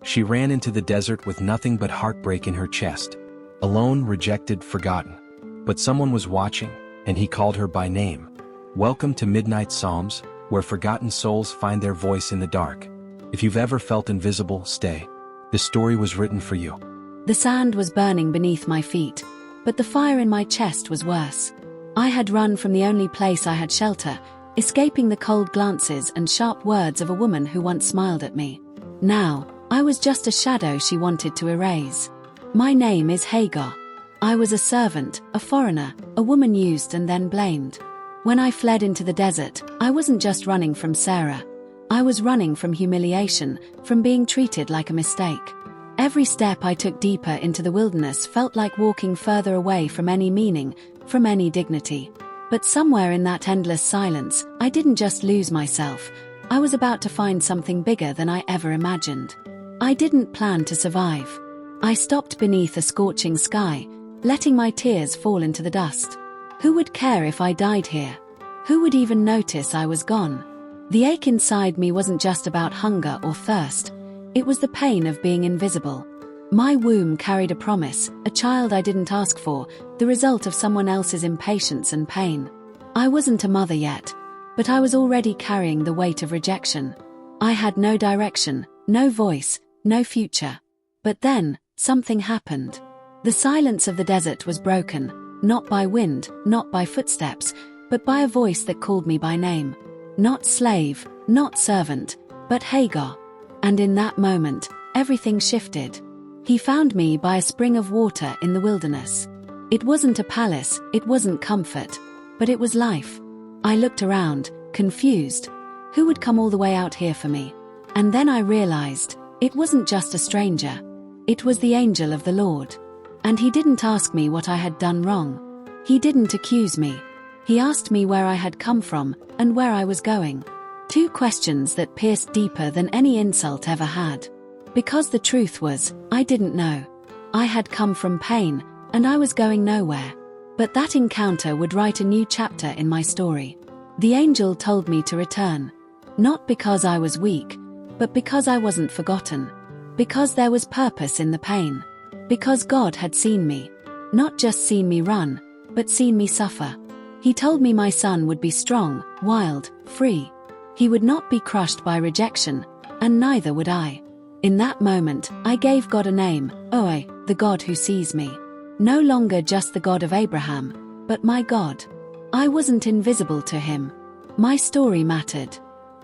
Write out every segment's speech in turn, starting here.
She ran into the desert with nothing but heartbreak in her chest. Alone, rejected, forgotten. But someone was watching, and he called her by name. Welcome to Midnight Psalms, where forgotten souls find their voice in the dark. If you've ever felt invisible, stay. This story was written for you. The sand was burning beneath my feet, but the fire in my chest was worse. I had run from the only place I had shelter, escaping the cold glances and sharp words of a woman who once smiled at me. Now, I was just a shadow she wanted to erase. My name is Hagar. I was a servant, a foreigner, a woman used and then blamed. When I fled into the desert, I wasn't just running from Sarah. I was running from humiliation, from being treated like a mistake. Every step I took deeper into the wilderness felt like walking further away from any meaning, from any dignity. But somewhere in that endless silence, I didn't just lose myself. I was about to find something bigger than I ever imagined. I didn't plan to survive. I stopped beneath a scorching sky, letting my tears fall into the dust. Who would care if I died here? Who would even notice I was gone? The ache inside me wasn't just about hunger or thirst. It was the pain of being invisible. My womb carried a promise, a child I didn't ask for, the result of someone else's impatience and pain. I wasn't a mother yet, but I was already carrying the weight of rejection. I had no direction, no voice, no future. But then, something happened. The silence of the desert was broken, not by wind, not by footsteps, but by a voice that called me by name. Not slave, not servant, but Hagar. And in that moment, everything shifted. He found me by a spring of water in the wilderness. It wasn't a palace, it wasn't comfort, but it was life. I looked around, confused. Who would come all the way out here for me? And then I realized, it wasn't just a stranger. It was the angel of the Lord. And he didn't ask me what I had done wrong. He didn't accuse me. He asked me where I had come from and where I was going. Two questions that pierced deeper than any insult ever had. Because the truth was, I didn't know. I had come from pain, and I was going nowhere. But that encounter would write a new chapter in my story. The angel told me to return. Not because I was weak, but because I wasn't forgotten. Because there was purpose in the pain. Because God had seen me. Not just seen me run, but seen me suffer. He told me my son would be strong, wild, free. He would not be crushed by rejection, and neither would I. In that moment, I gave God a name, Oe, the God who sees me. No longer just the God of Abraham, but my God. I wasn't invisible to him. My story mattered.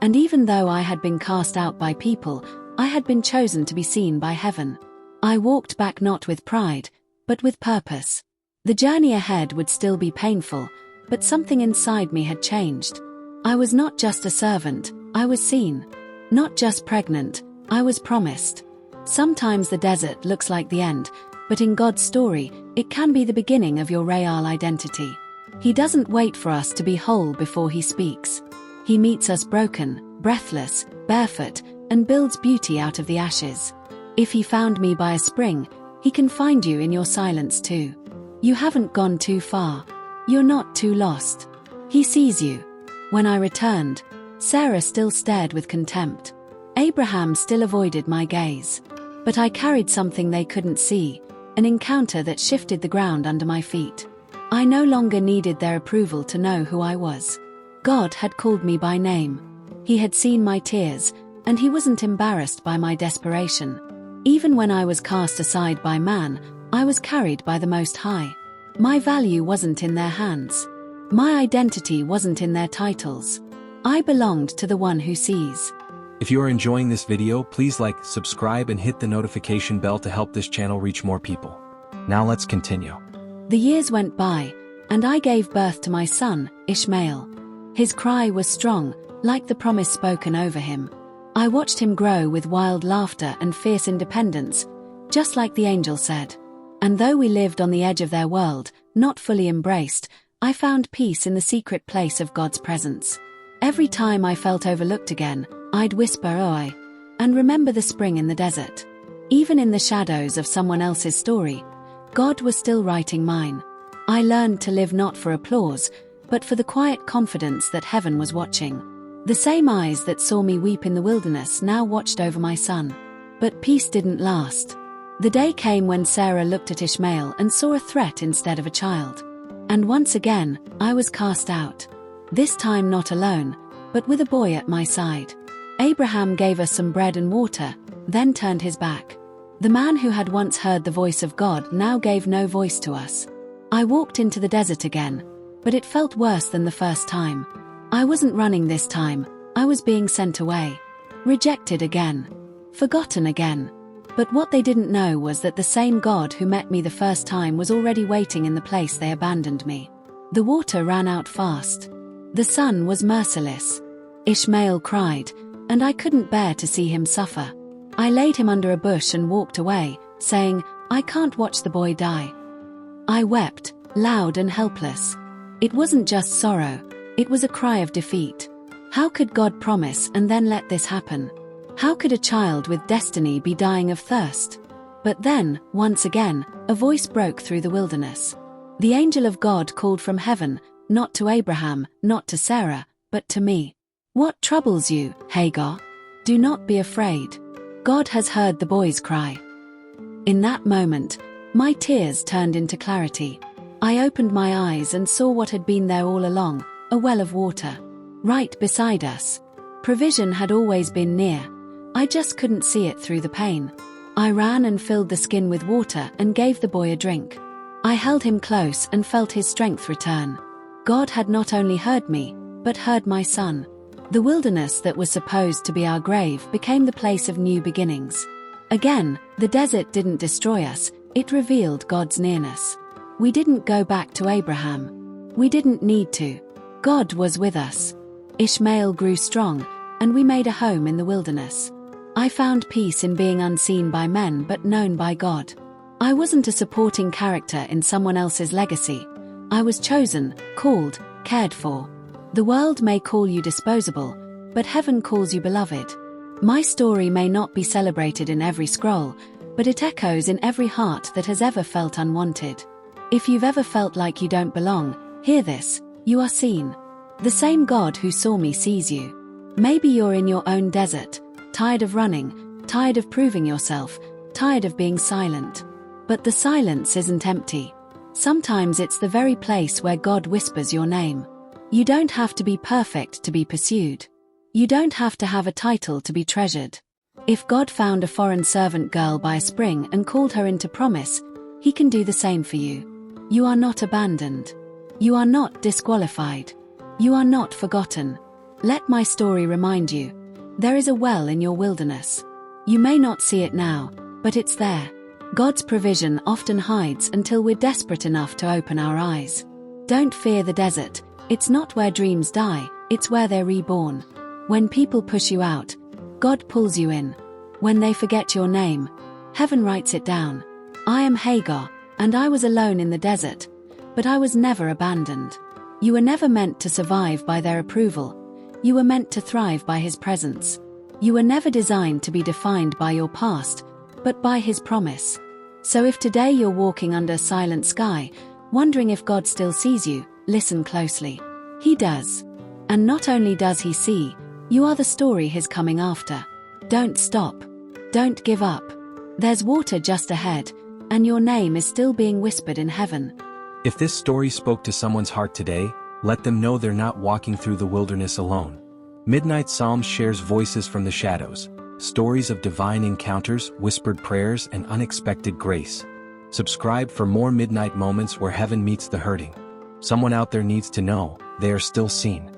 And even though I had been cast out by people, I had been chosen to be seen by heaven. I walked back not with pride, but with purpose. The journey ahead would still be painful, but something inside me had changed. I was not just a servant, I was seen. Not just pregnant, I was promised. Sometimes the desert looks like the end, but in God's story, it can be the beginning of your real identity. He doesn't wait for us to be whole before he speaks. He meets us broken, breathless, barefoot, and builds beauty out of the ashes. If he found me by a spring, he can find you in your silence too. You haven't gone too far. You're not too lost. He sees you. When I returned, Sarah still stared with contempt. Abraham still avoided my gaze. But I carried something they couldn't see, an encounter that shifted the ground under my feet. I no longer needed their approval to know who I was. God had called me by name. He had seen my tears, and he wasn't embarrassed by my desperation. Even when I was cast aside by man, I was carried by the Most High. My value wasn't in their hands. My identity wasn't in their titles. I belonged to the one who sees. If you are enjoying this video, please like, subscribe, and hit the notification bell to help this channel reach more people. Now let's continue. The years went by, and I gave birth to my son, Ishmael. His cry was strong, like the promise spoken over him. I watched him grow with wild laughter and fierce independence, just like the angel said. And though we lived on the edge of their world, not fully embraced, I found peace in the secret place of God's presence. Every time I felt overlooked again, I'd whisper "Oi," and remember the spring in the desert. Even in the shadows of someone else's story, God was still writing mine. I learned to live not for applause, but for the quiet confidence that heaven was watching. The same eyes that saw me weep in the wilderness now watched over my son. But peace didn't last. The day came when Sarah looked at Ishmael and saw a threat instead of a child. And once again, I was cast out. This time not alone, but with a boy at my side. Abraham gave us some bread and water, then turned his back. The man who had once heard the voice of God now gave no voice to us. I walked into the desert again, but it felt worse than the first time. I wasn't running this time, I was being sent away. Rejected again. Forgotten again. But what they didn't know was that the same God who met me the first time was already waiting in the place they abandoned me. The water ran out fast. The sun was merciless. Ishmael cried, and I couldn't bear to see him suffer. I laid him under a bush and walked away, saying, I can't watch the boy die. I wept, loud and helpless. It wasn't just sorrow, it was a cry of defeat. How could God promise and then let this happen? How could a child with destiny be dying of thirst? But then, once again, a voice broke through the wilderness. The angel of God called from heaven, not to Abraham, not to Sarah, but to me. What troubles you, Hagar? Do not be afraid. God has heard the boy's cry. In that moment, my tears turned into clarity. I opened my eyes and saw what had been there all along, a well of water. Right beside us. Provision had always been near. I just couldn't see it through the pain. I ran and filled the skin with water and gave the boy a drink. I held him close and felt his strength return. God had not only heard me, but heard my son. The wilderness that was supposed to be our grave became the place of new beginnings. Again, the desert didn't destroy us, it revealed God's nearness. We didn't go back to Abraham. We didn't need to. God was with us. Ishmael grew strong, and we made a home in the wilderness. I found peace in being unseen by men but known by God. I wasn't a supporting character in someone else's legacy. I was chosen, called, cared for. The world may call you disposable, but heaven calls you beloved. My story may not be celebrated in every scroll, but it echoes in every heart that has ever felt unwanted. If you've ever felt like you don't belong, hear this, you are seen. The same God who saw me sees you. Maybe you're in your own desert, tired of running, tired of proving yourself, tired of being silent. But the silence isn't empty. Sometimes it's the very place where God whispers your name. You don't have to be perfect to be pursued. You don't have to have a title to be treasured. If God found a foreign servant girl by a spring and called her into promise, He can do the same for you. You are not abandoned. You are not disqualified. You are not forgotten. Let my story remind you. There is a well in your wilderness. You may not see it now, but it's there. God's provision often hides until we're desperate enough to open our eyes. Don't fear the desert. It's not where dreams die, it's where they're reborn. When people push you out, God pulls you in. When they forget your name, heaven writes it down. I am Hagar, and I was alone in the desert, but I was never abandoned. You were never meant to survive by their approval. You were meant to thrive by His presence. You were never designed to be defined by your past, but by His promise. So if today you're walking under a silent sky, wondering if God still sees you, listen closely. He does. And not only does He see, you are the story He's coming after. Don't stop. Don't give up. There's water just ahead, and your name is still being whispered in heaven. If this story spoke to someone's heart today, let them know they're not walking through the wilderness alone. Midnight Psalms shares voices from the shadows, stories of divine encounters, whispered prayers, and unexpected grace. Subscribe for more midnight moments where heaven meets the hurting. Someone out there needs to know they are still seen.